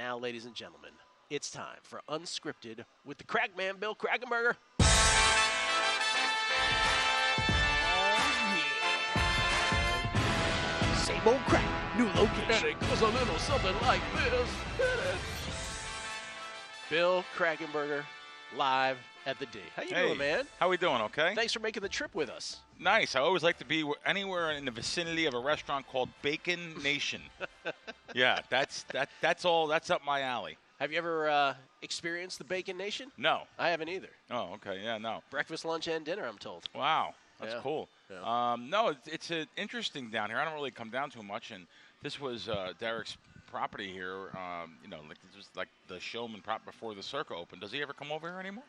now, ladies and gentlemen, it's time for Unscripted with the crack man, Bill Krackomberger. Same old crack, new location. And it goes a little something like this. Bill Krackomberger, live at the D. How you doing, man? How we doing, okay? Thanks for making the trip with us. Nice. I always like to be anywhere in the vicinity of a restaurant called Bacon Nation. Yeah, that's up my alley. Have you ever experienced the Bacon Nation? No. I haven't either. Oh, okay. Yeah, no. Breakfast, lunch, and dinner, I'm told. Wow. That's cool. Yeah. No, it's interesting down here. I don't really come down too much, and this was Derek's property here. Like this was like the showman prop before the Circa opened. Does he ever come over here anymore?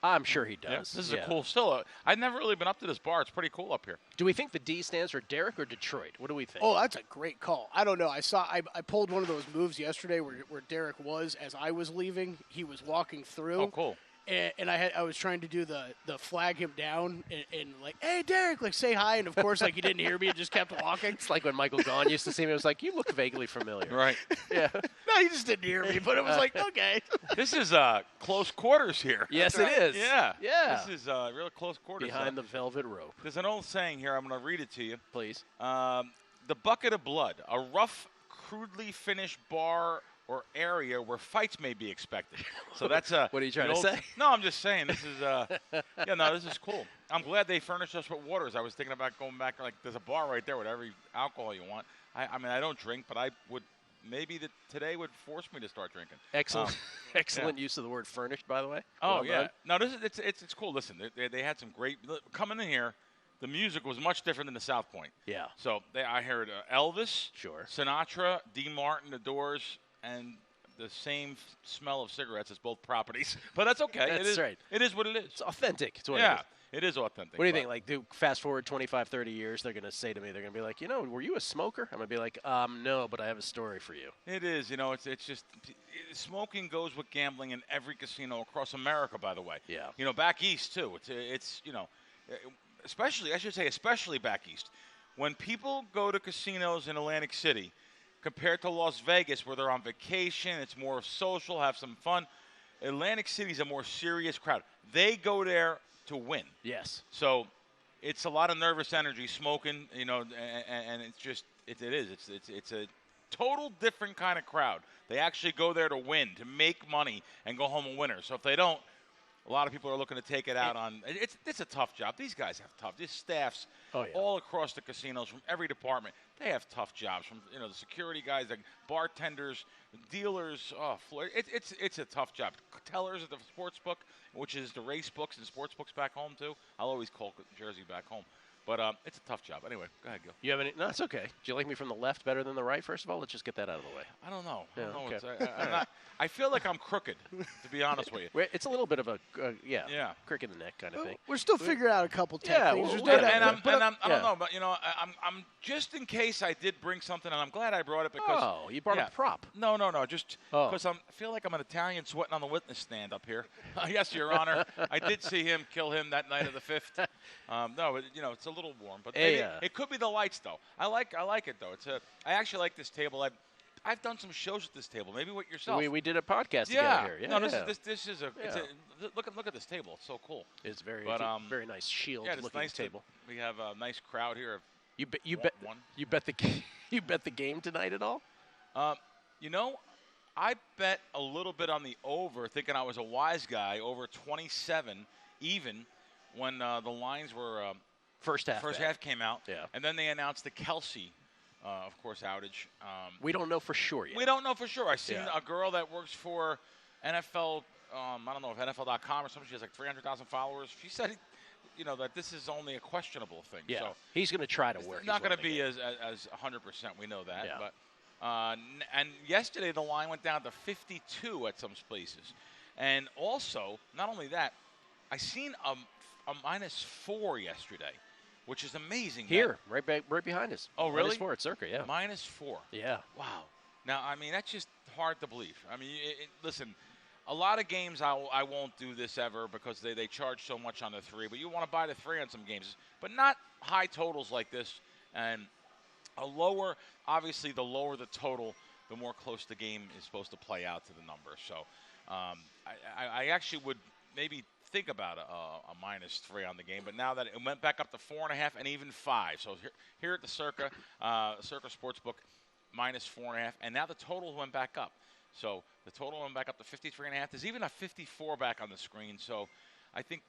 I'm sure he does. Yeah, this is a cool still. I've never really been up to this bar. It's pretty cool up here. Do we think the D stands for Derek or Detroit? What do we think? Oh, that's a great call. I don't know. I pulled one of those moves yesterday where Derek was as I was leaving. He was walking through. Oh, cool. And I was trying to do the flag him down and like, hey, Derek, like say hi. And of course, like he didn't hear me and just kept walking. It's like when Michael Gaughan used to see me. It was like, you look vaguely familiar. Right. Yeah. No, he just didn't hear me, but it was like, okay. This is close quarters here. Yes, it is. Yeah. Yeah. This is real close quarters. Behind the velvet rope. There's an old saying here. I'm going to read it to you. Please. The bucket of blood, a rough, crudely finished bar or area where fights may be expected. So that's What are you trying to say? No, I'm just saying this is this is cool. I'm glad they furnished us with waters. I was thinking about going back, like there's a bar right there with every alcohol you want. I mean I don't drink, but I would maybe today would force me to start drinking. Excellent use of the word furnished, by the way. Oh well yeah. done. No, it's cool. Listen, they had some great coming in here. The music was much different than the South Point. Yeah. So I heard Elvis, Sure. Sinatra, Dean Martin, The Doors, and the same smell of cigarettes as both properties. But that's okay. That's right. It is what it is. It's authentic. It's what Yeah, it is. it is authentic. What do you think? Like, fast forward 25, 30 years, they're going to say to me, they're going to be like, were you a smoker? I'm going to be like, no, but I have a story for you. It is. It's just smoking goes with gambling in every casino across America, by the way. Yeah. Back east, too. It's especially back east. When people go to casinos in Atlantic City, compared to Las Vegas, where they're on vacation, it's more social, have some fun. Atlantic City's a more serious crowd. They go there to win. Yes. So it's a lot of nervous energy, smoking, and it's just it is. It's a total different kind of crowd. They actually go there to win, to make money, and go home a winner. So if they don't, a lot of people are looking to take it out on. It's a tough job. These guys have tough. These staffs all across the casinos from every department. They have tough jobs. From the security guys, the bartenders, dealers. It's a tough job. Tellers at the sports book, which is the race books and sports books back home too. I'll always call Jersey back home. But it's a tough job. Anyway, go ahead, Gil. You have any? No, it's okay. Do you like me from the left better than the right? First of all, let's just get that out of the way. I don't know. Okay. I'm not, I feel like I'm crooked, to be honest with you. It's a little bit of a crick in the neck kind of thing. We're still figuring out a couple techniques. I don't know, but I'm just in case I did bring something, and I'm glad I brought it because. Oh, you brought a prop. No, just because I feel like I'm an Italian sweating on the witness stand up here. Yes, Your Honor, I did see him kill him that night of the 5th. No, it's a little warm, but it could be the lights though. I like it though. I actually like this table. I've done some shows at this table. Maybe with yourself. We did a podcast together here. Yeah. No, this is look at this table. It's so cool. It's very nice shield looking nice table. We have a nice crowd here. You bet the game tonight at all? I bet a little bit on the over, thinking I was a wise guy, over 27 even when the lines were first half came out. Yeah. And then they announced the Kelsey of course, outage. We don't know for sure yet. We don't know for sure. I seen a girl that works for NFL. I don't know if NFL.com or something. She has like 300,000 followers. She said, that this is only a questionable thing. Yeah. So he's going to try to work. It's not going to be as 100%. We know that. Yeah. But and yesterday the line went down to 52 at some places, and also not only that, I seen a -4 yesterday. Which is amazing. Here, right behind us. Oh, really? -4 at Circa, yeah. -4. Yeah. Wow. Now, I mean, that's just hard to believe. I mean, listen, a lot of games I won't do this ever because they charge so much on the 3. But you want to buy the 3 on some games. But not high totals like this. And obviously the lower the total, the more close the game is supposed to play out to the number. So I actually would maybe think about a -3 on the game, but now that it went back up to 4.5 and even 5. So here at the Circa Sportsbook, -4.5, and now the total went back up. So the total went back up to 53.5. There's even a 54 back on the screen. So I think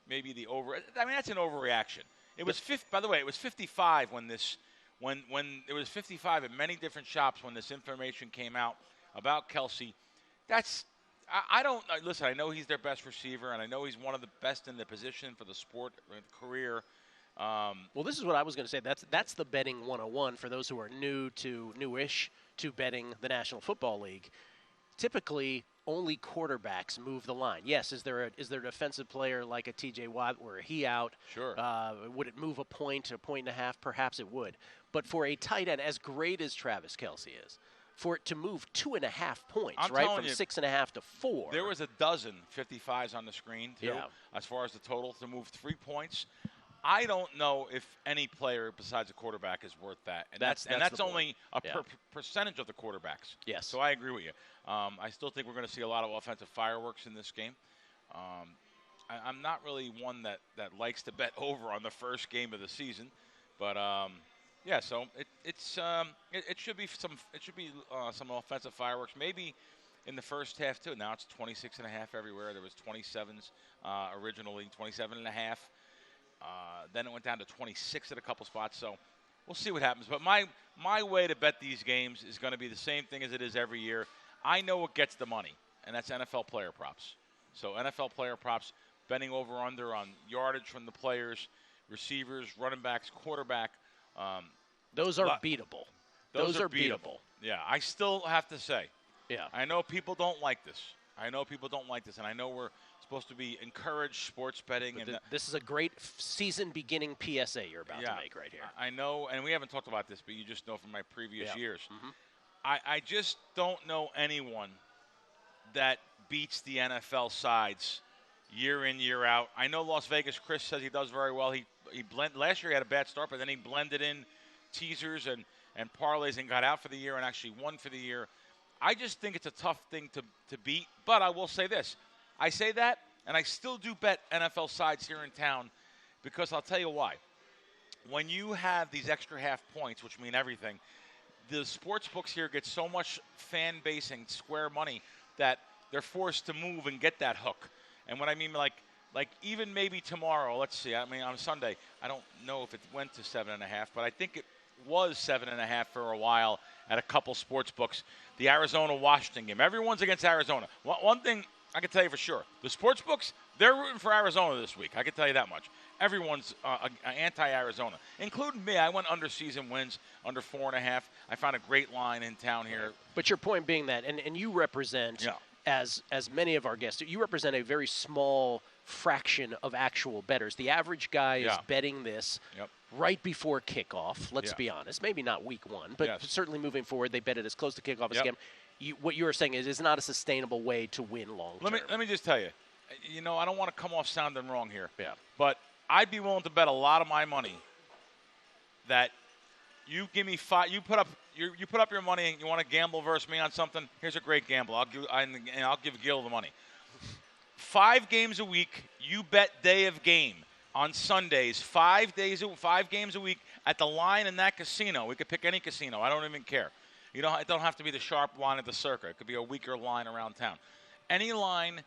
maybe the over. I mean, that's an overreaction. It was by the way, it was 55 when it was 55 at many different shops when this information came out about Kelce. I don't listen. I know he's their best receiver, and I know he's one of the best in the position for the sport career. Well, this is what I was going to say. That's the betting 101 for those who are newish to betting the National Football League. Typically, only quarterbacks move the line. Yes, is there a defensive player like a T.J. Watt where he out? Sure. Would it move a point and a half? Perhaps it would. But for a tight end as great as Travis Kelce is, for it to move 2.5 points, I'm right, telling from you, 6.5 to 4. There was a dozen 55s on the screen too. Yeah. As far as the total to move 3 points. I don't know if any player besides a quarterback is worth that. And that's only a percentage of the quarterbacks. Yes. So I agree with you. I still think we're going to see a lot of offensive fireworks in this game. I'm not really one that likes to bet over on the first game of the season, but yeah. So it should be some offensive fireworks, maybe in the first half too. Now it's 26.5 everywhere. There was 27s originally, 27.5. Then it went down to 26 at a couple spots. So we'll see what happens. But my way to bet these games is going to be the same thing as it is every year. I know what gets the money, and that's NFL player props. So NFL player props, betting over/under on yardage from the players, receivers, running backs, quarterback. Those are beatable. Those are beatable. Yeah, I still have to say. Yeah. I know people don't like this. And I know we're supposed to be encouraged sports betting. And this is a great season beginning PSA you're about to make right here. I know, and we haven't talked about this, but you just know from my previous years. Mm-hmm. I just don't know anyone that beats the NFL sides year in, year out. I know Las Vegas Chris says he does very well. Last year he had a bad start, but then he blended in teasers and parlays and got out for the year and actually won for the year. I just think it's a tough thing to beat, but I will say this. I say that, and I still do bet NFL sides here in town because I'll tell you why. When you have these extra half points, which mean everything, the sports books here get so much fan base and square money that they're forced to move and get that hook. And what I mean, like even maybe tomorrow, let's see, I mean on Sunday, I don't know if it went to 7.5, but I think it was 7.5 for a while at a couple sports books. The Arizona-Washington game. Everyone's against Arizona. One thing I can tell you for sure, the sports books, they're rooting for Arizona this week. I can tell you that much. Everyone's anti-Arizona, including me. I went under season wins, under 4.5. I found a great line in town here. But your point being that, and you represent, as many of our guests, you represent a very small fraction of actual bettors. The average guy is betting this right before kickoff, let's be honest. Maybe not week 1, but certainly moving forward, they bet it as close to kickoff as game. What you were saying is not a sustainable way to win long term. Let me just tell you, I don't want to come off sounding wrong here, but I'd be willing to bet a lot of my money that you give me you put up your money and you want to gamble versus me on something. Here's a great gamble. I'll give Gill the money. 5 games a week, you bet day of game on Sundays. 5 games a week at the line in that casino. We could pick any casino. I don't even care. It don't have to be the sharp line at the Circa. It could be a weaker line around town. Any line,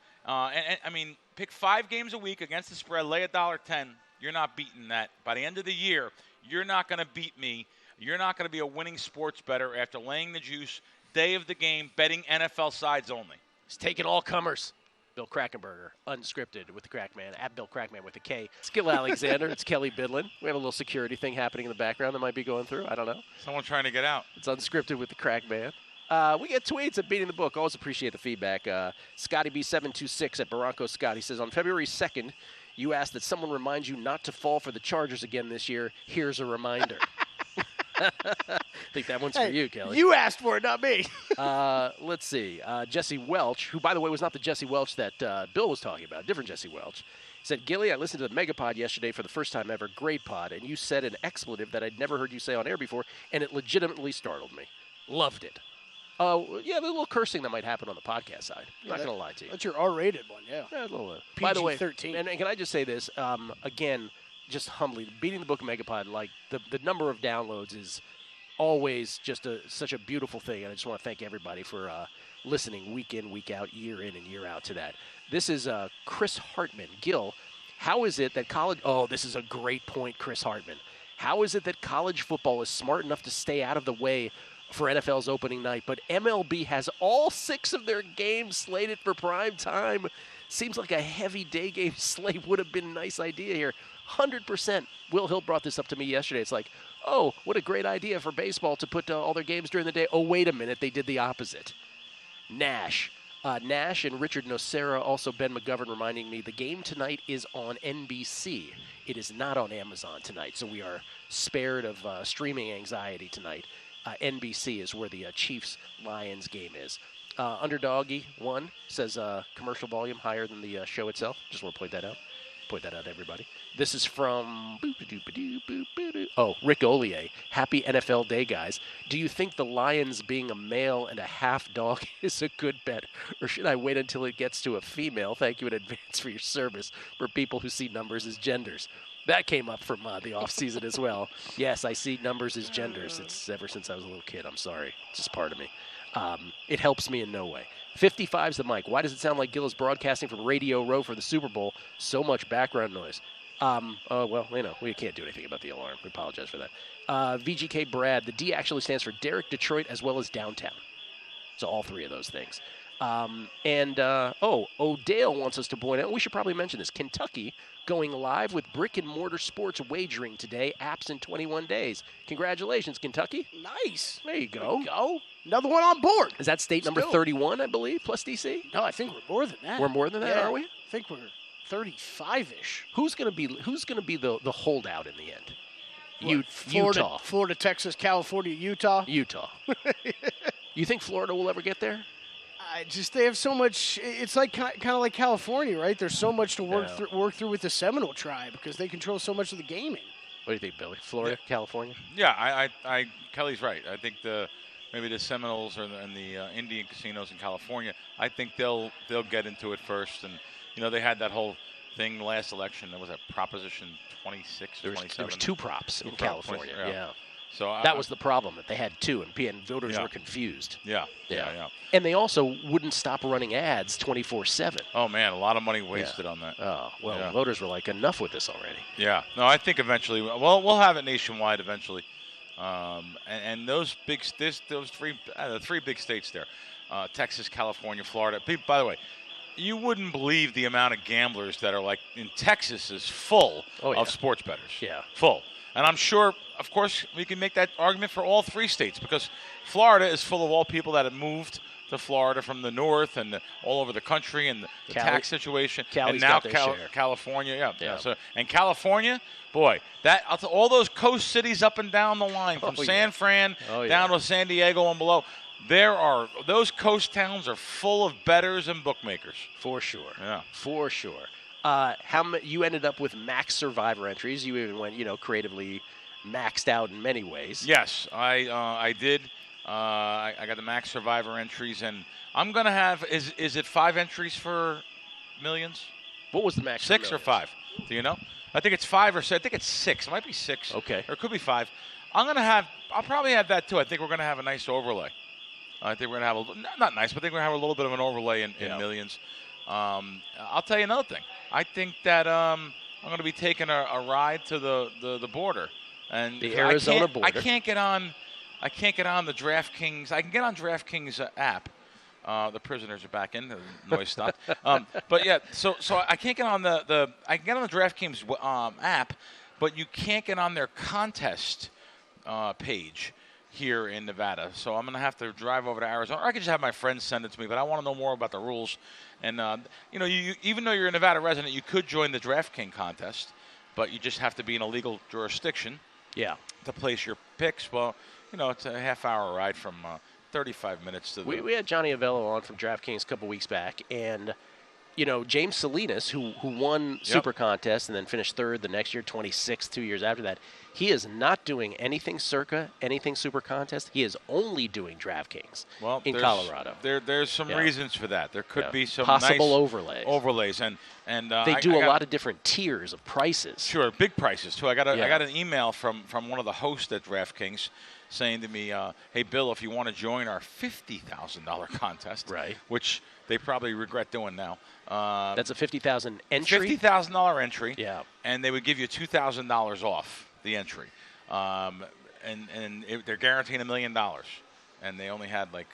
pick 5 games a week against the spread, lay $1.10. You're not beating that. By the end of the year, you're not going to beat me. You're not going to be a winning sports bettor after laying the juice, day of the game, betting NFL sides only. He's taking all comers. Bill Krackomberger, unscripted with the Crackman, at Bill Crackman with a K. It's Gill Alexander. It's Kelly Bidlin. We have a little security thing happening in the background that might be going through. I don't know. Someone trying to get out. It's unscripted with the Crackman. We get tweets at Beating the Book. Always appreciate the feedback. Scotty B726 at Barranco Scotty says, on February 2nd, you asked that someone remind you not to fall for the Chargers again this year. Here's a reminder. I think that one's for you, Kelly. You asked for it, not me. Let's see. Jesse Welch, who, by the way, was not the Jesse Welch that Bill was talking about, different Jesse Welch, said, Gilly, I listened to the Megapod yesterday for the first time ever. Great pod. And you said an expletive that I'd never heard you say on air before, and it legitimately startled me. Loved it. Yeah, the little cursing that might happen on the podcast side. I'm not going to lie to you. That's your R-rated one, yeah. Yeah, a little. PG-13. By the way, and can I just say this again, just humbly, beating the Book of Megapod, like the number of downloads is always just such a beautiful thing, and I just want to thank everybody for listening week in, week out, year in and year out to that. This is Chris Hartman. Gill, how is it that college – oh, this is a great point, Chris Hartman. How is it that college football is smart enough to stay out of the way for NFL's opening night, but MLB has all 6 of their games slated for prime time? Seems like a heavy day game slate would have been a nice idea here. 100%. Will Hill brought this up to me yesterday. It's like, oh, what a great idea for baseball to put all their games during the day. Oh, wait a minute. They did the opposite. Nash and Richard Nocera, also Ben McGovern reminding me the game tonight is on NBC. It is not on Amazon tonight, so we are spared of streaming anxiety tonight. NBC is where the Chiefs-Lions game is. Underdoggy 1 says commercial volume higher than the show itself. Just want to point that out. Point that out to everybody. This is from Rick Ollier. Happy NFL Day, guys. Do you think the Lions being a male and a half dog is a good bet, or should I wait until it gets to a female? Thank you in advance for your service for people who see numbers as genders. That came up from the offseason as well. Yes, I see numbers as genders. It's ever since I was a little kid. I'm sorry. It's just part of me. It helps me in no way. 55's the mic. Why does it sound like Gill is broadcasting from Radio Row for the Super Bowl? So much background noise. Well, we can't do anything about the alarm. We apologize for that. VGK Brad, the D actually stands for Derek, Detroit, as well as downtown. So all 3 of those things. O'Dale wants us to point out, we should probably mention this, Kentucky going live with brick-and-mortar sports wagering today, apps in 21 days. Congratulations, Kentucky. Nice. There you go. Another one on board. Is that state number 31, I believe, plus DC? No, I think we're more than that. We're more than that, are we? I think we're 35-ish. Who's going to be the holdout in the end? Utah. Florida, Texas, California, Utah. You think Florida will ever get there? They have so much. It's like kind of like California, right? There's so much to work through with the Seminole tribe because they control so much of the gaming. What do you think, Billy? Florida, California? Yeah, Kelly's right. I think maybe the Seminoles and the Indian casinos in California. I think they'll get into it first, and they had that whole thing last election. There was a Proposition 26 or 27. There was 2 props in California. Yeah. So that was the problem, that they had 2, and voters were confused. Yeah. And they also wouldn't stop running ads 24/7. Oh, man, a lot of money wasted on that. Oh, well, voters were like, enough with this already. Yeah. No, I think eventually, we'll have it nationwide eventually. And those the 3 big states there, Texas, California, Florida. By the way, you wouldn't believe the amount of gamblers that are like in Texas is full of sports bettors. Yeah. Full. And I'm sure, of course, we can make that argument for all 3 states because Florida is full of all people that have moved to Florida from the north and all over the country and the tax situation. Cali's and now California, So, and California, boy, all those coast cities up and down the line from San Fran down to San Diego and below. Those coast towns are full of bettors and bookmakers. For sure. Yeah. For sure. You ended up with max survivor entries. You even went, creatively maxed out in many ways. Yes, I did. I got the max survivor entries, and I'm gonna have. Is it 5 entries for millions? What was the max? 6 or 5? Do you know? I think it's 5 or 6. I think it's 6. It might be 6. Okay. Or it could be 5. I'll probably have that too. I think we're gonna have a nice overlay. I think we're gonna have not nice, but I think we're gonna have a little bit of an overlay in millions. I'll tell you another thing. I think that I'm going to be taking a ride to the border, and the Arizona border. I can't get on the DraftKings. I can get on DraftKings app. The prisoners are back in. The noise stopped. But yeah, so I can't get on I can get on the DraftKings app, but you can't get on their contest page here in Nevada. So I'm going to have to drive over to Arizona. Or I could just have my friends send it to me, but I want to know more about the rules. And, you even though you're a Nevada resident, you could join the DraftKings contest, but you just have to be in a legal jurisdiction to place your picks. Well, it's a half-hour ride from 35 minutes to We had Johnny Avello on from DraftKings a couple weeks back, and James Salinas, who won Super Contest and then finished third the next year, 26th, 2 years after that, he is not doing anything Circa, anything Super Contest. He is only doing DraftKings in Colorado. There's some reasons for that. There could be some possible nice overlays, and they do a lot of different tiers of prices. Sure, big prices too. I got an email from one of the hosts at DraftKings saying to me, "Hey Bill, if you want to join our $50,000 contest, which they probably regret doing now." That's a $50,000 entry. $50,000 entry. Yeah. And they would give you $2,000 off the entry, they're guaranteeing $1 million, and they only had like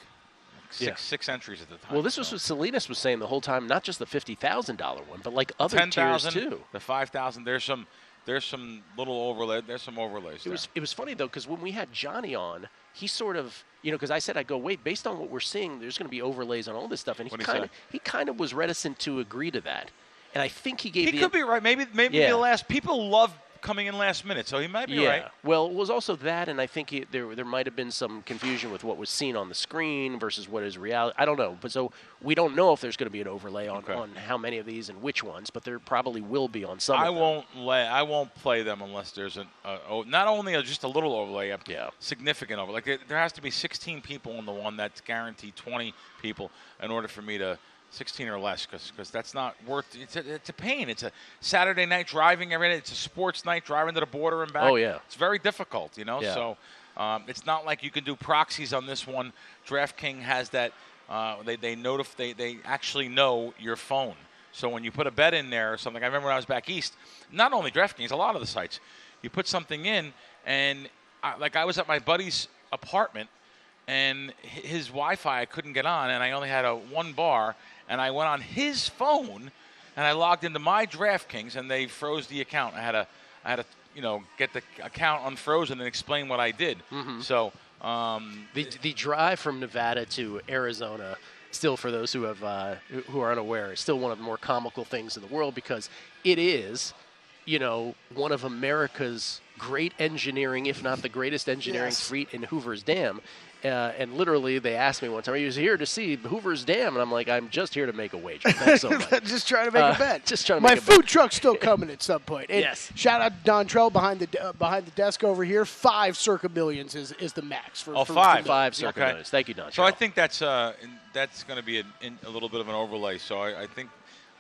six entries at the time. Well, this was what Salinas was saying the whole time. Not just the $50,000 one, but like other tiers too. The $5,000. There's some little overlay. There's some overlays. It was funny though, because when we had Johnny on, he sort of, because I said, wait, based on what we're seeing, there's going to be overlays on all this stuff, and he kind of was reticent to agree to that. And I think he gave. He could be right. Maybe the last. People love coming in last minute, so he might be right. Well, it was also that, and I think there might have been some confusion with what was seen on the screen versus what is reality. I don't know, but so we don't know if there's going to be an overlay on how many of these and which ones, but there probably will be on some. I won't play them unless there's not only just a little overlay, significant overlay. Like there has to be 16 people on the one that's guaranteed 20 people in order for me to. 16 or less, because that's not worth. It's a pain. It's a Saturday night driving every day. It's a sports night driving to the border and back. Oh yeah, it's very difficult, Yeah. So it's not like you can do proxies on this one. DraftKings has that. They actually know your phone. So when you put a bet in there or something, I remember when I was back east. Not only DraftKings, a lot of the sites, you put something in, and I was at my buddy's apartment, and his Wi-Fi I couldn't get on, and I only had one bar. And I went on his phone, and I logged into my DraftKings, and they froze the account. I had to get the account unfrozen and explain what I did. Mm-hmm. So the drive from Nevada to Arizona, still for those who are unaware, is still one of the more comical things in the world, because it is, one of America's great engineering, if not the greatest engineering feat in Hoover's Dam. And literally, they asked me one time, "Are you here to see Hoover's Dam?" And I'm like, "I'm just here to make a wager. Thanks so much." Just trying to make a bet. Just trying to My make a food bet. truck's still coming at some point. And yes. Shout out to Dontrell behind the desk over here. 5 Circa Millions is the max for. Five Circa Millions. Thank you, Dontrell. So I think that's going to be a little bit of an overlay. So I think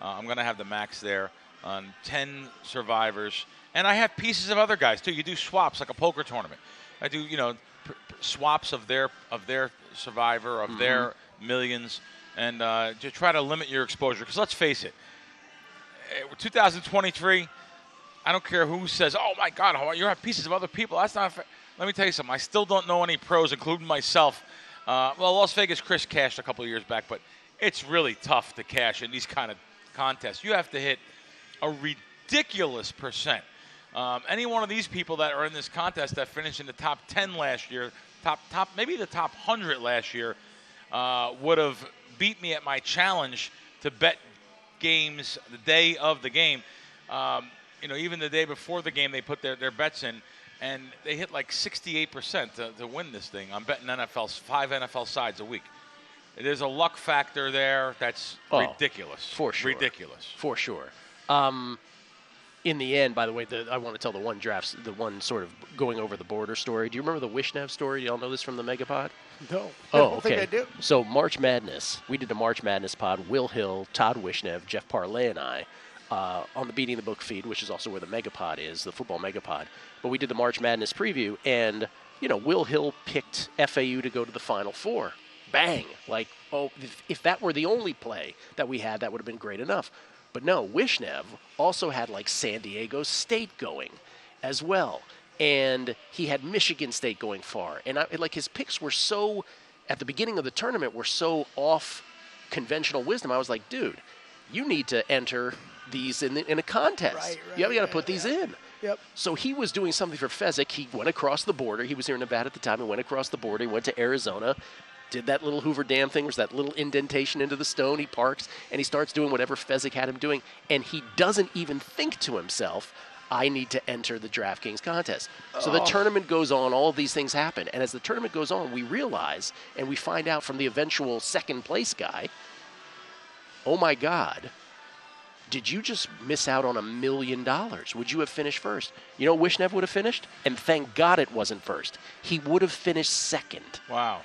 I'm going to have the max there on 10 survivors, and I have pieces of other guys too. You do swaps like a poker tournament. I do swaps of their survivor, of their millions, and to try to limit your exposure. Because let's face it, 2023, I don't care who says, "Oh my God, you have pieces of other people." That's not fair. Let me tell you something. I still don't know any pros, including myself. Las Vegas Chris cashed a couple of years back, but it's really tough to cash in these kind of contests. You have to hit a ridiculous percent. Any one of these people that are in this contest that finished in the top 10 last year, maybe the top 100 last year, would have beat me at my challenge to bet games the day of the game. Even the day before the game, they put their bets in, and they hit like 68% to win this thing. I'm betting 5 NFL sides a week. There's a luck factor there that's ridiculous. For sure. Ridiculous. For sure. In the end, by the way, I want to tell the one sort of going over the border story. Do you remember the Wishnev story? Do y'all know this from the Megapod? No. Oh, I don't okay. think I do. So March Madness, we did a March Madness pod. Will Hill, Todd Wishnev, Jeff Parlay, and I on the Beating the Book feed, which is also where the Megapod is, the football Megapod. But we did the March Madness preview, and Will Hill picked FAU to go to the Final Four. Bang! Like, if that were the only play that we had, that would have been great enough. But no, Wishnev also had like San Diego State going as well. And he had Michigan State going far. And his picks were so, at the beginning of the tournament, were so off conventional wisdom. I was like, dude, you need to enter these in a contest. Right, You got to put these in. Yep. So he was doing something for Fezzik. He went across the border. He was here in Nevada at the time. He went across the border. He went to Arizona. Did that little Hoover Dam thing, was that little indentation into the stone. He parks, and he starts doing whatever Fezzik had him doing, and he doesn't even think to himself, I need to enter the DraftKings contest. So the tournament goes on, all of these things happen, and as the tournament goes on, we realize, and we find out from the eventual second place guy, oh my God, did you just miss out on $1 million? Would you have finished first? You know, Wishnev would have finished, and thank God it wasn't first. He would have finished second. Wow.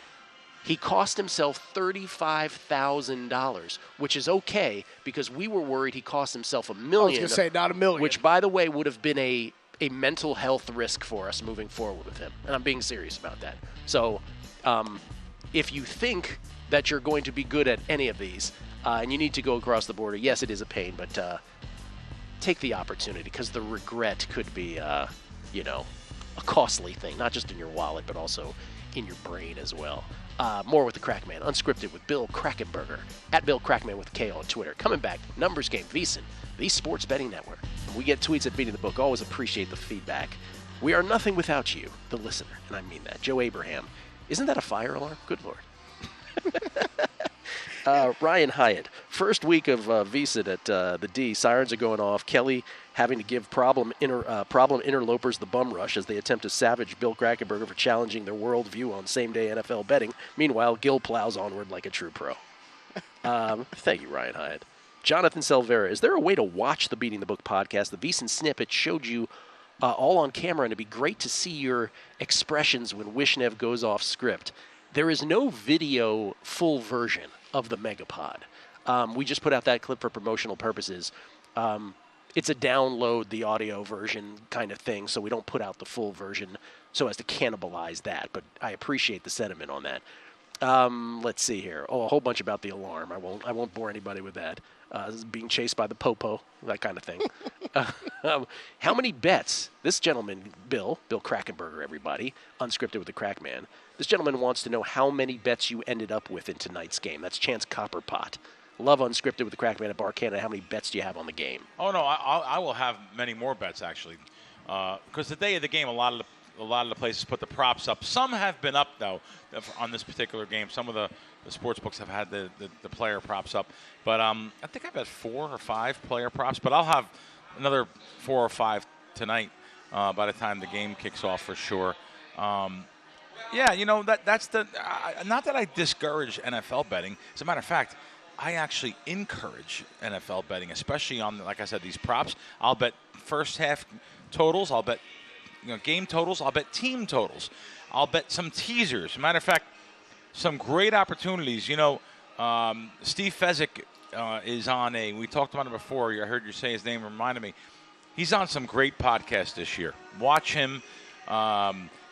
He cost himself $35,000, which is okay because we were worried he cost himself $1 million. I was going to say, not $1 million. Which, by the way, would have been a mental health risk for us moving forward with him. And I'm being serious about that. So if you think that you're going to be good at any of these and you need to go across the border, yes, it is a pain, but take the opportunity because the regret could be, a costly thing, not just in your wallet, but also in your brain as well. More with the Crackman, Unscripted with Bill Krackomberger, at Bill Crackman with K on Twitter. Coming back, Numbers Game, VSiN, the Sports Betting Network. We get tweets at Beating the Book. Always appreciate the feedback. We are nothing without you, the listener, and I mean that. Joe Abraham. Isn't that a fire alarm? Good Lord. Ryan Hyatt. First week of VSiN at the D. Sirens are going off. Kelly having to give problem interlopers the bum rush as they attempt to savage Bill Krackomberger for challenging their worldview on same-day NFL betting. Meanwhile, Gill plows onward like a true pro. Thank you, Ryan Hyatt. Jonathan Selvera. Is there a way to watch the Beating the Book podcast? The VSiN snippet showed you all on camera, and it'd be great to see your expressions when Wishnev goes off script. There is no video full version of the Megapod. We just put out that clip for promotional purposes. It's a download the audio version kind of thing, so we don't put out the full version so as to cannibalize that. But I appreciate the sentiment on that. Let's see here. Oh, a whole bunch about the alarm. I won't bore anybody with that. Being chased by the popo, that kind of thing. How many bets? This gentleman, Bill Krackomberger, everybody, Unscripted with the Crackman. This gentleman wants to know how many bets you ended up with in tonight's game. That's Chance Copperpot. Love Unscripted with the Crackman at Bar Canada. How many bets do you have on the game? Oh no, I will have many more bets actually, because the day of the game, a lot of the places put the props up. Some have been up though on this particular game. Some of the sports books have had the player props up, but I think I've had 4 or 5 player props. But I'll have another 4 or 5 tonight by the time the game kicks off for sure. Yeah, that's the not that I discourage NFL betting. As a matter of fact, I actually encourage NFL betting, especially on, like I said, these props. I'll bet first half totals. I'll bet game totals. I'll bet team totals. I'll bet some teasers. Matter of fact, some great opportunities. Steve Fezzik is on we talked about him before. I heard you say his name, reminded me. He's on some great podcasts this year. Watch him.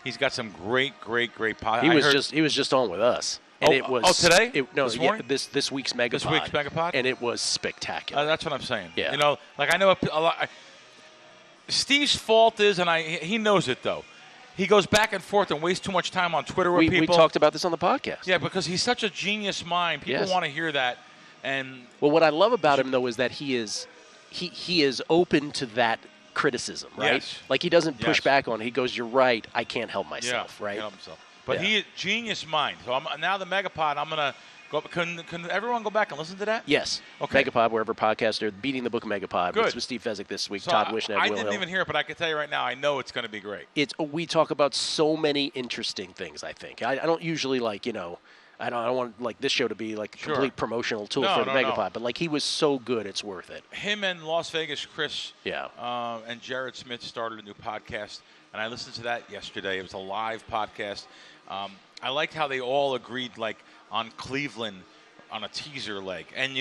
He's got some great podcasts. He was just on with us. And it was today? This week's Megapod. This week's Megapod? And it was spectacular. That's what I'm saying. Yeah. I know a lot. Steve's fault is, and he knows it though. He goes back and forth and wastes too much time on Twitter with people. We talked about this on the podcast. Yeah, because he's such a genius mind. People want to hear that. And what I love about him though is that he is open to that criticism, right? Yes. Like he doesn't push back on it. He goes, "You're right. I can't help myself." Right? Can't help himself. But he genius mind. So now the Megapod, I'm gonna go. Can everyone go back and listen to that? Yes. Okay. Megapod, wherever podcasts are. Beating the Book Megapod. Good. With Steve Fezzik this week. So Todd Wishnev. I didn't even hear it, but I can tell you right now, I know it's going to be great. We talk about so many interesting things. I think I don't usually I don't want this show to be like a complete promotional tool for the Megapod, but he was so good, it's worth it. Him and Las Vegas Chris, and Jared Smith started a new podcast, and I listened to that yesterday. It was a live podcast. I liked how they all agreed on Cleveland on a teaser leg, and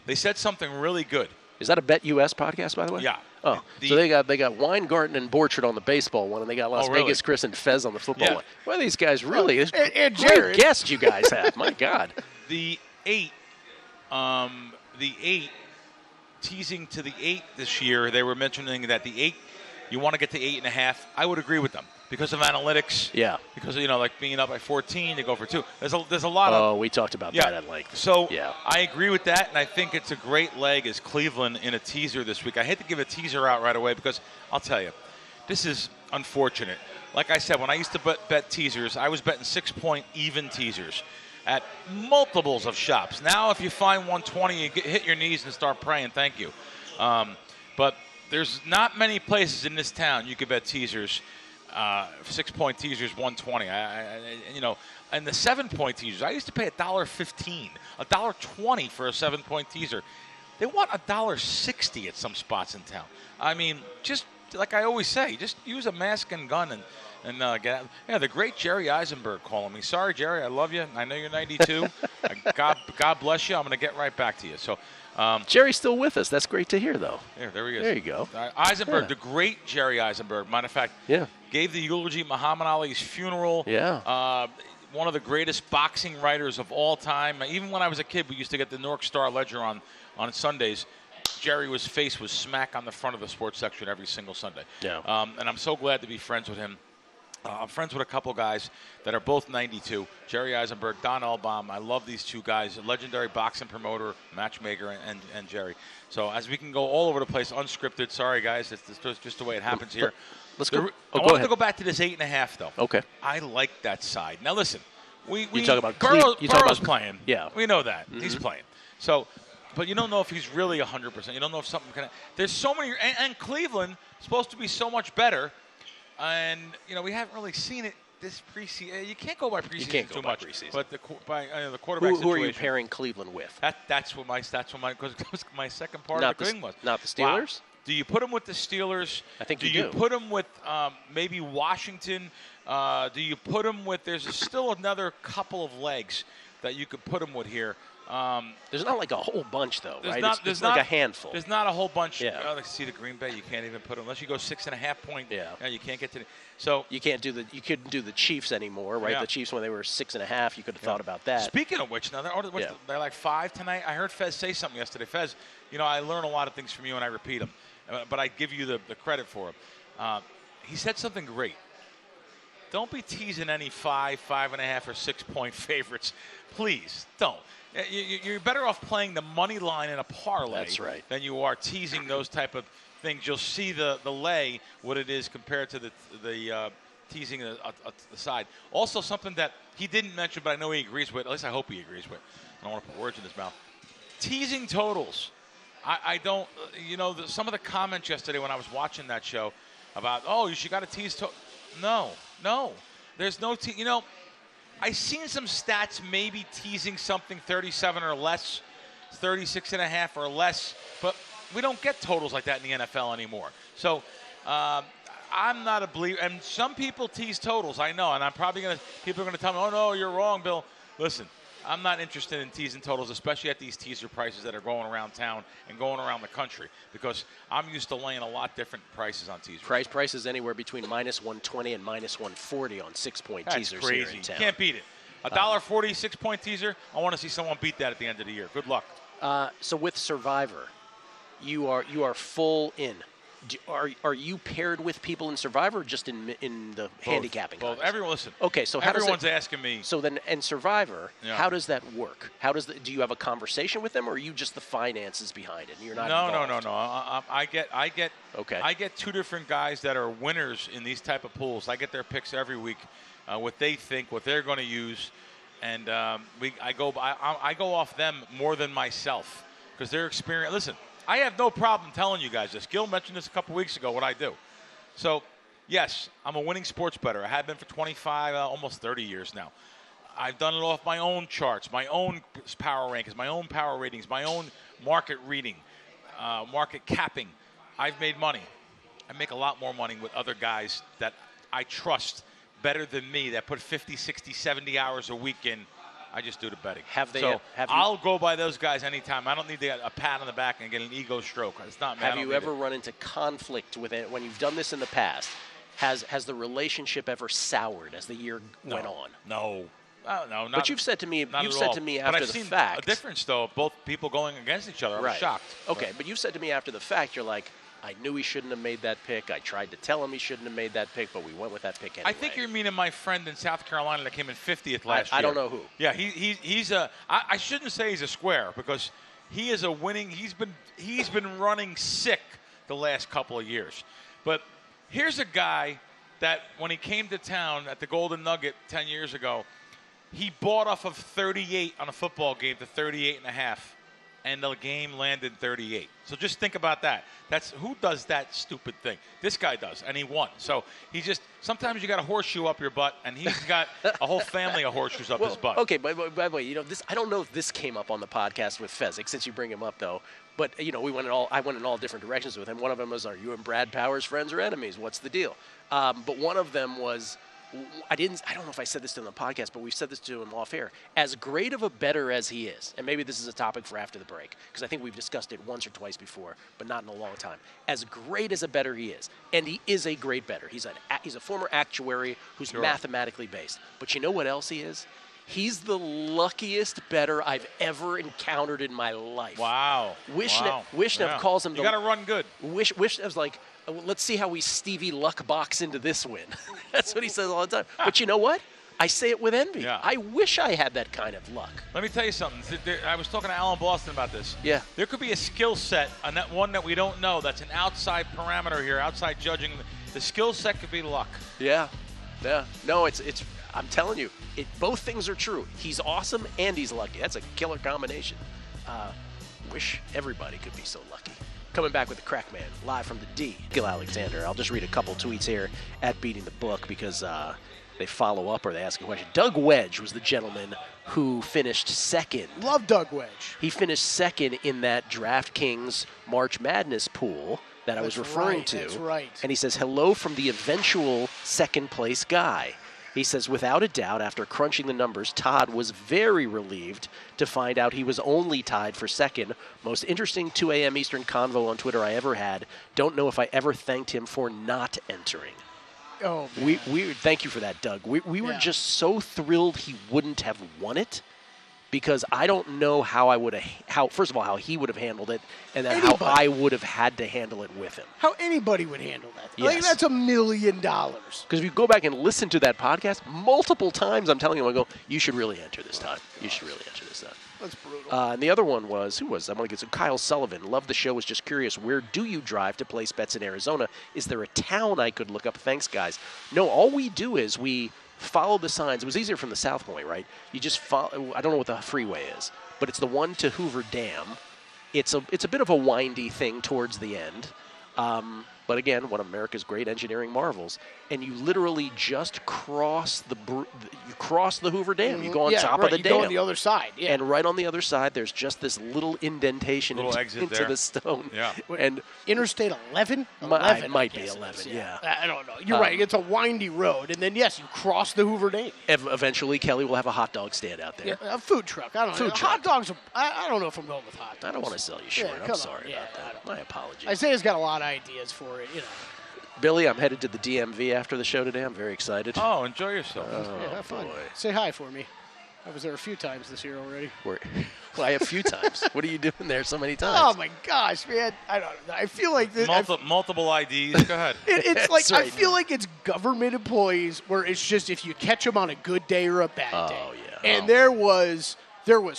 they said something really good. Is that a Bet US podcast, by the way? Yeah. Oh, so they got Weingarten and Borchardt on the baseball one, and they got Las Vegas Chris and Fez on the football one. Well, these guys really and great guests you guys have. My God. The 8 teasing to the 8 this year. They were mentioning that the 8, you want to get to 8.5. I would agree with them because of analytics. Yeah. Because being up by 14, you go for 2. There's a lot of. Oh, we talked about that at length. So I agree with that, and I think it's a great leg as Cleveland in a teaser this week. I hate to give a teaser out right away because I'll tell you, this is unfortunate. Like I said, when I used to bet teasers, I was betting 6-point even teasers at multiples of shops. Now, if you find 120, you hit your knees and start praying, thank you. But there's not many places in this town you could bet teasers. 6-point teasers, 120. And the 7-point teasers, I used to pay $1.15, $1.20 for a 7-point teaser. They want $1.60 at some spots in town. I mean, just like I always say, just use a mask and gun and get out. Yeah, the great Jerry Eisenberg calling me. Sorry, Jerry, I love you. I know you're 92. God bless you. I'm going to get right back to you. So. Jerry's still with us. That's great to hear, though. Yeah, there he is. There you go. Eisenberg, the great Jerry Eisenberg. Matter of fact, gave the eulogy at Muhammad Ali's funeral. Yeah. One of the greatest boxing writers of all time. Even when I was a kid, we used to get the Newark Star Ledger on Sundays. Jerry's face was smack on the front of the sports section every single Sunday. Yeah. And I'm so glad to be friends with him. I'm friends with a couple guys that are both 92. Jerry Eisenberg, Don Elbaum. I love these two guys. A legendary boxing promoter, matchmaker, and Jerry. So as we can go all over the place, unscripted. Sorry, guys. It's just the way it happens here. Let's go. I wanted to go back to this 8.5, though. Okay. I like that side. Now, listen. You talk about Burrow's playing. Yeah. We know that. Mm-hmm. He's playing. So, but you don't know if he's really 100%. You don't know if something can. There's so many. And Cleveland is supposed to be so much better. And, we haven't really seen it this preseason. You can't go by preseason too much. But the quarterback situation. Who are you pairing Cleveland with? That's what my second part of the thing was. Not the Steelers? Wow. Do you put him with the Steelers? I think do you put him with maybe Washington? Do you put him with – there's still another couple of legs that you could put him with here. There's not like a whole bunch, though, right? It's not like a handful. There's not a whole bunch. Yeah. See the Green Bay, you can't even put them unless you go 6.5 point. Yeah. You can't get to the. So you couldn't do the Chiefs anymore, right? Yeah. The Chiefs when they were 6.5, you could have thought about that. Speaking of which, now they're like 5 tonight. I heard Fez say something yesterday. Fez, I learn a lot of things from you and I repeat them, but I give you the credit for them. He said something great. Don't be teasing any 5, 5.5, or 6 point favorites. Please don't. You're better off playing the money line in a parlay. That's right. Than you are teasing those type of things. You'll see the lay, what it is compared to the teasing the side. Also, something that he didn't mention, but I know he agrees with. At least I hope he agrees with. I don't want to put words in his mouth. Teasing totals. I don't. Some of the comments yesterday when I was watching that show about, you got to tease. No. There's no I've seen some stats maybe teasing something 37 or less, 36.5 or less, but we don't get totals like that in the NFL anymore. So I'm not a believer. And some people tease totals, I know, and people are going to tell me, oh, no, you're wrong, Bill. Listen, I'm not interested in teasing totals, especially at these teaser prices that are going around town and going around the country, because I'm used to laying a lot different prices on teasers. Prices anywhere between -120 and -140 on 6-point teasers. That's crazy. Here in town. Can't beat it. $1.40 6-point teaser. I want to see someone beat that at the end of the year. Good luck. So with Survivor, you are full in. Are you paired with people in Survivor or just in the handicapping? Both. Everyone, listen. Okay, so everyone's asking me. So then, in Survivor, how does that work? Do you have a conversation with them, or are you just the finances behind it? And you're not. No. I get 2 different guys that are winners in these type of pools. I get their picks every week, what they think, what they're going to use, and I go off them more than myself because they're experienced. Listen. I have no problem telling you guys this. Gill mentioned this a couple weeks ago, what I do. So, yes, I'm a winning sports bettor. I have been for 25, almost 30 years now. I've done it off my own charts, my own power rankings, my own power ratings, my own market reading, market capping. I've made money. I make a lot more money with other guys that I trust better than me that put 50, 60, 70 hours a week in. I just do the betting. I'll go by those guys anytime. I don't need to get a pat on the back and get an ego stroke. It's not. Have you ever run into conflict with it when you've done this in the past? Has the relationship ever soured as the year went on? No. No. But you've said to me. After the fact. A difference though of both people going against each other. I was shocked. Okay, but you said to me after the fact, you're like, I knew he shouldn't have made that pick. I tried to tell him he shouldn't have made that pick, but we went with that pick anyway. I think you're meaning my friend in South Carolina that came in 50th last year. I don't know who. Yeah, he's a. I shouldn't say he's a square because he is a winning. He's been running sick the last couple of years. But here's a guy that when he came to town at the Golden Nugget 10 years ago, he bought off of 38 on a football game to 38.5. and the game landed 38. So just think about that. Who does that stupid thing? This guy does, and he won. So sometimes you got a horseshoe up your butt, and he's got a whole family of horseshoes up his butt. Okay, by the way, I don't know if this came up on the podcast with Fezzik, since you bring him up, though. But, I went in all different directions with him. One of them was, are you and Brad Powers friends or enemies? What's the deal? But one of them was, I don't know if I said this to him on the podcast, but we said this to him off air. As great of a bettor as he is, and maybe this is a topic for after the break, because I think we've discussed it once or twice before, but not in a long time. As great as a bettor he is, and he is a great bettor. He's a former actuary who's mathematically based. But you know what else he is? He's the luckiest bettor I've ever encountered in my life. Wow. Wishnev calls him You got to run good. Wishnev's like, let's see how we Stevie Luck box into this win. That's what he says all the time. But you know what? I say it with envy. Yeah. I wish I had that kind of luck. Let me tell you something. I was talking to Alan Boston about this. Yeah. There could be a skill set, one that we don't know, that's an outside parameter here, outside judging. The skill set could be luck. Yeah. No, it's. I'm telling you, both things are true. He's awesome and he's lucky. That's a killer combination. Wish everybody could be so lucky. Coming back with the Crack Man, live from the D, Gill Alexander. I'll just read a couple tweets here at Beating the Book because they follow up or they ask a question. Doug Wedge was the gentleman who finished second. Love Doug Wedge. He finished second in that DraftKings March Madness pool that I was referring to. That's right. And he says, hello from the eventual second place guy. He says, without a doubt, after crunching the numbers, Todd was very relieved to find out he was only tied for second. Most interesting 2 a.m. Eastern convo on Twitter I ever had. Don't know if I ever thanked him for not entering. Oh, man. We thank you for that, Doug. We were just so thrilled he wouldn't have won it. Because I don't know first of all, how he would have handled it, and then how I would have had to handle it with him. How anybody would handle that. Yes. Like, that's $1 million. Because if you go back and listen to that podcast, multiple times I'm telling him, I go, you should really enter this time. You should really enter this time. That's brutal. And the other one was, I want to get to Kyle Sullivan. Love the show. Was just curious, where do you drive to place bets in Arizona? Is there a town I could look up? Thanks, guys. No, all we do is we follow the signs. It was easier from the South Point, right? You just follow. I don't know what the freeway is, but it's the one to Hoover Dam. It's a bit of a windy thing towards the end. But again, one of America's great engineering marvels. And you literally just cross the Hoover Dam. You go on top of the dam. You go on the other side. Yeah. And right on the other side, there's just this little indentation into the stone. Yeah. And Interstate 11? It might be 11, yeah. I don't know. You're right. It's a windy road. And then, yes, you cross the Hoover Dam. Eventually, Kelly will have a hot dog stand out there. Yeah, a food truck. I don't know. Hot dogs, I don't know if I'm going with hot dogs. I don't want to sell you short. I'm sorry about that. My apologies. Isaiah's got a lot of ideas for it, Billy, I'm headed to the DMV after the show today. I'm very excited. Oh, enjoy yourself. Have fun. Say hi for me. I was there a few times this year already. Well, a few times. What are you doing there so many times? Oh, my gosh, man. I don't know. I feel like this. Multiple IDs. Go ahead. It's like, right. I feel like it's government employees where it's just if you catch them on a good day or a bad day. Oh, yeah. And there was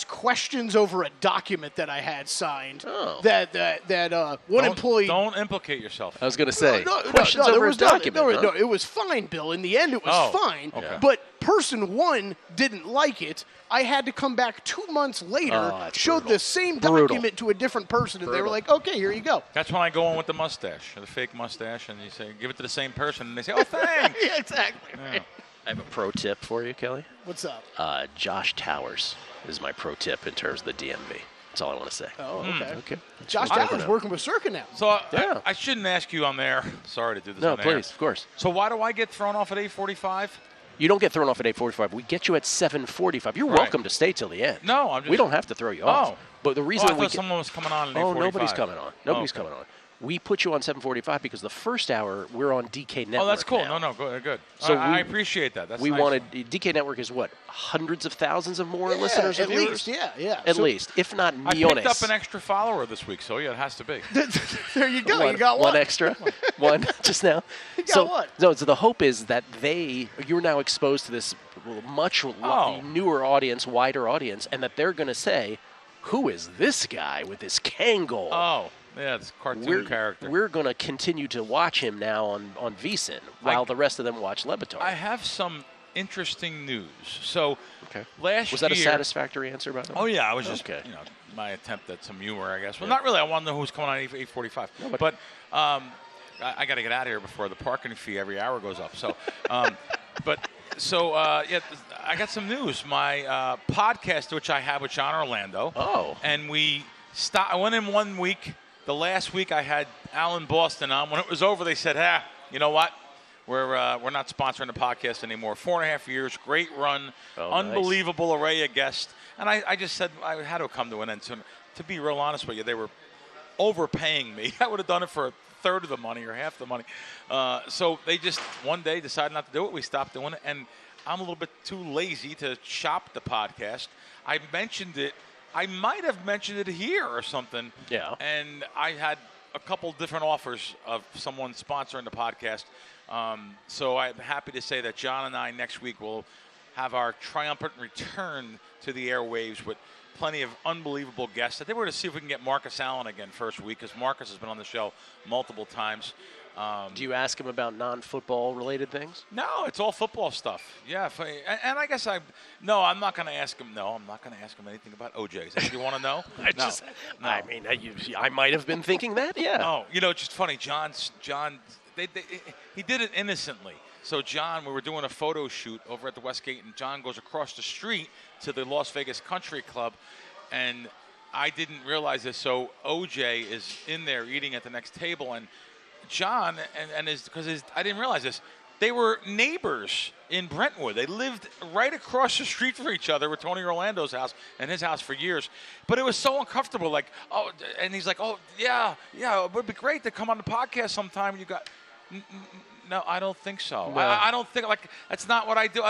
questions over a document that I had signed that one employee. Don't implicate yourself. I was going to say questions over a document. No, it was fine, Bill. In the end, it was fine. Okay. But person one didn't like it. I had to come back 2 months later, showed the same document to a different person, and they were like, "Okay, here you go." That's when I go in with the mustache, the fake mustache, and you say, "Give it to the same person," and they say, "Oh, thanks." Yeah, exactly. Yeah. I have a pro tip for you, Kelly. What's up? Josh Towers is my pro tip in terms of the DMV. That's all I want to say. Oh, okay. Okay. Josh Towers working with Circa now. So I shouldn't ask you on there. Sorry to do this on there. No, please, of course. So why do I get thrown off at 8:45? You don't get thrown off at 8:45. We get you at 7:45. You're welcome to stay till the end. No, we don't have to throw you off. But the reason I thought someone was coming on at 8:45. Nobody's coming on. Nobody's coming on. We put you on 7:45 because the first hour we're on DK Network. Oh, that's cool. Now. No, good. So I appreciate that. That's we nice. wanted DK Network is what, hundreds of thousands of more listeners at and viewers? least, yeah. At least, if not millones. I picked up an extra follower this week, so yeah, it has to be. There you go. You got one extra, one just now. You got one. So the hope is that you're now exposed to this much newer audience, wider audience, and that they're going to say, "Who is this guy with this Kangol?" Oh. Yeah, it's a cartoon character. We're going to continue to watch him now on VSiN while the rest of them watch Le Batard. I have some interesting news. So Okay. Was that a satisfactory answer, by the way? Oh, yeah. I was just, my attempt at some humor, I guess. Well, not really. I want to know who's coming on 8:45. No, but I got to get out of here before the parking fee every hour goes up. So, I got some news. My podcast, which I have with John Orlando. Oh. And I went in 1 week. The last week I had Alan Boston on. When it was over, they said, you know what? We're not sponsoring the podcast anymore. 4.5 years, great run, unbelievable array of guests. And I just said I had to come to an end. So, to be real honest with you, they were overpaying me. I would have done it for a third of the money or half the money. So they just one day decided not to do it. We stopped doing it. And I'm a little bit too lazy to shop the podcast. I mentioned it. I might have mentioned it here or something. Yeah. And I had a couple different offers of someone sponsoring the podcast. So I'm happy to say that John and I next week will have our triumphant return to the airwaves with plenty of unbelievable guests. I think we're going to see if we can get Marcus Allen again first week, because Marcus has been on the show multiple times. Do you ask him about non-football related things? No, it's all football stuff. Yeah, and I guess I'm not going to ask him. No, I'm not going to ask him anything about OJs. If you want to know, no. I mean, I might have been thinking that. Yeah. No, it's just funny. John, he did it innocently. So John, we were doing a photo shoot over at the Westgate, and John goes across the street to the Las Vegas Country Club, and I didn't realize this. So OJ is in there eating at the next table, and John I didn't realize this. They were neighbors in Brentwood. They lived right across the street from each other with Tony Orlando's house and his house for years. But it was so uncomfortable. Like, and he's like, yeah, it would be great to come on the podcast sometime. You got. No, I don't think so. No. I don't think, that's not what I do.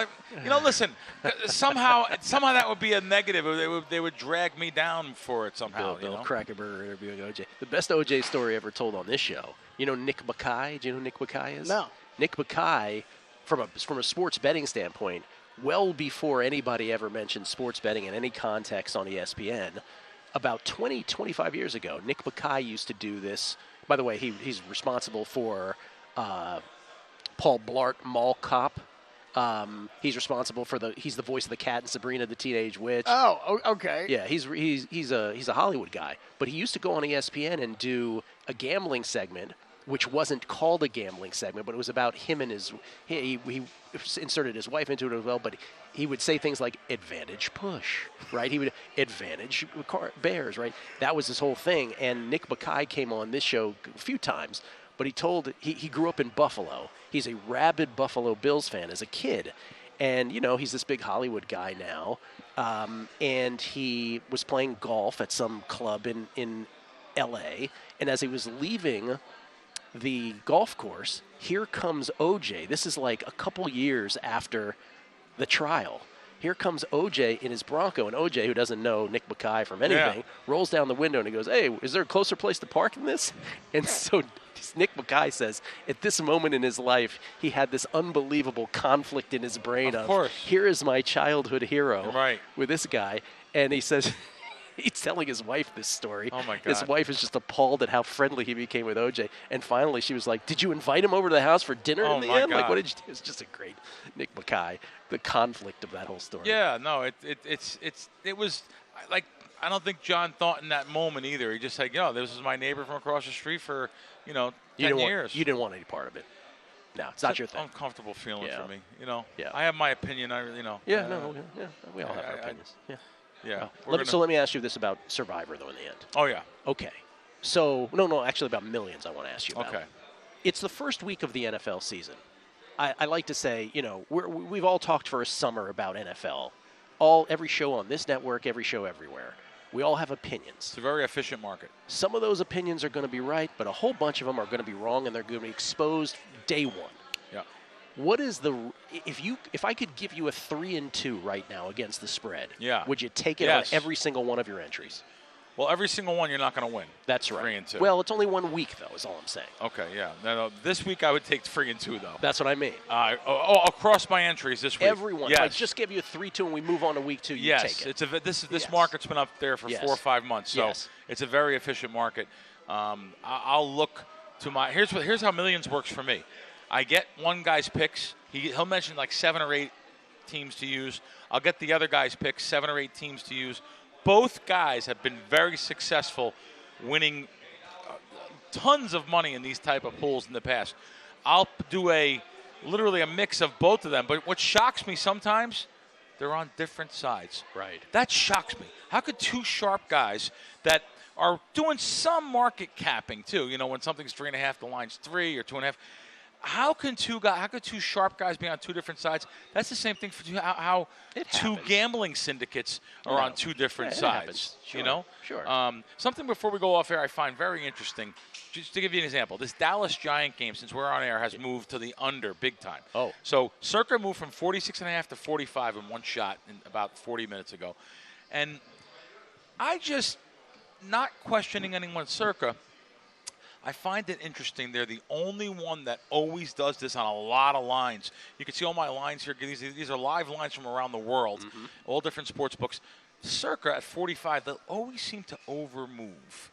Listen, somehow that would be a negative. They would drag me down for it somehow. Bill Krackomberger interviewing OJ. The best OJ story ever told on this show. You know Nick Bakay? Do you know who Nick Bakay is? No. Nick Bakay, from a sports betting standpoint, well before anybody ever mentioned sports betting in any context on ESPN, about 25 years ago, Nick Bakay used to do this. By the way, he's responsible for Paul Blart Mall Cop. He's responsible for he's the voice of the cat in Sabrina the Teenage Witch. Oh, okay. Yeah, he's a Hollywood guy, but he used to go on ESPN and do a gambling segment, which wasn't called a gambling segment, but it was about him and he inserted his wife into it as well, but he would say things like advantage push, right? He would advantage bears, right? That was his whole thing. And Nick Bakay came on this show a few times, but he grew up in Buffalo. He's a rabid Buffalo Bills fan as a kid. And, he's this big Hollywood guy now. And he was playing golf at some club in L.A. And as he was leaving the golf course, here comes OJ. This is like a couple years after the trial. Here comes OJ in his Bronco, and OJ, who doesn't know Nick Bakay from anything, rolls down the window and he goes, "Hey, is there a closer place to park than this?" And so Nick Bakay says at this moment in his life, he had this unbelievable conflict in his brain of here is my childhood hero with this guy. And he says, he's telling his wife this story. Oh, my God. His wife is just appalled at how friendly he became with OJ. And finally, she was like, "Did you invite him over to the house for dinner in the end?" God. Like, what did you do? It's just a great Nick Bakay, the conflict of that whole story. Yeah, no, it was like, I don't think John thought in that moment either. He just said, this is my neighbor from across the street for, 10 years. You didn't want any part of it. No, it's not your thing. Uncomfortable feeling for me. Yeah. I have my opinion. We all have our opinions. Yeah. So let me ask you this about Survivor, though, in the end. Oh, yeah. Okay. So, actually about Millions I want to ask you about. Okay. It's the first week of the NFL season. I like to say, we've all talked for a summer about NFL. Every show on this network, every show everywhere. We all have opinions. It's a very efficient market. Some of those opinions are going to be right, but a whole bunch of them are going to be wrong, and they're going to be exposed day one. Yeah. What is if I could give you a 3-2 right now against the spread? Yeah. Would you take it on every single one of your entries? Well, every single one you're not going to win. That's right. 3-2. Well, it's only 1 week, though, is all I'm saying. Okay, yeah. No, this week I would take 3-2, though. That's what I mean. Across my entries this week. Everyone. Yes. Like, just give you a 3-2 and we move on to week 2, you take it. This market's been up there for 4 or 5 months, so it's a very efficient market. I'll look to here's how Millions works for me. I get one guy's picks. He'll mention like 7 or 8 teams to use. I'll get the other guy's picks, 7 or 8 teams to use. Both guys have been very successful winning tons of money in these type of pools in the past. I'll do literally a mix of both of them. But what shocks me sometimes, they're on different sides. Right. That shocks me. How could two sharp guys that are doing some market capping too, when something's 3.5, the line's 3 or 2.5. How could two sharp guys be on two different sides? That's the same thing for how two gambling syndicates are on two different sides. Sure. Sure. Something before we go off air I find very interesting. Just to give you an example, this Dallas Giant game, since we're on air, has moved to the under big time. Oh. So Circa moved from 46.5 to 45 in one shot in about 40 minutes ago. And I just, not questioning anyone Circa, I find it interesting. They're the only one that always does this on a lot of lines. You can see all my lines here. These are live lines from around the world, all different sports books. Circa at 45, they'll always seem to overmove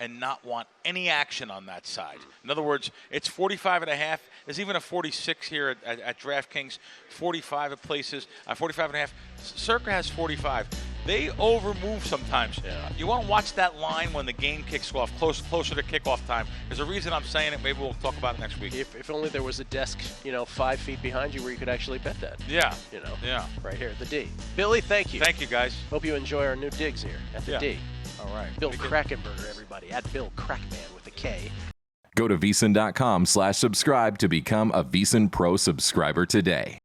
and not want any action on that side. In other words, it's 45.5. There's even a 46 here at DraftKings, 45 at places, 45.5. Circa has 45. They overmove sometimes. Yeah. You want to watch that line when the game kicks off, closer to kickoff time. There's a reason I'm saying it. Maybe we'll talk about it next week. If only there was a desk, 5 feet behind you where you could actually bet that. Yeah. Yeah. Right here at the D. Billy, thank you. Thank you, guys. Hope you enjoy our new digs here at the D. All right. Bill Krackomberger, everybody. At Bill Crackman with a K. Go to VSiN.com/subscribe to become a VSiN Pro subscriber today.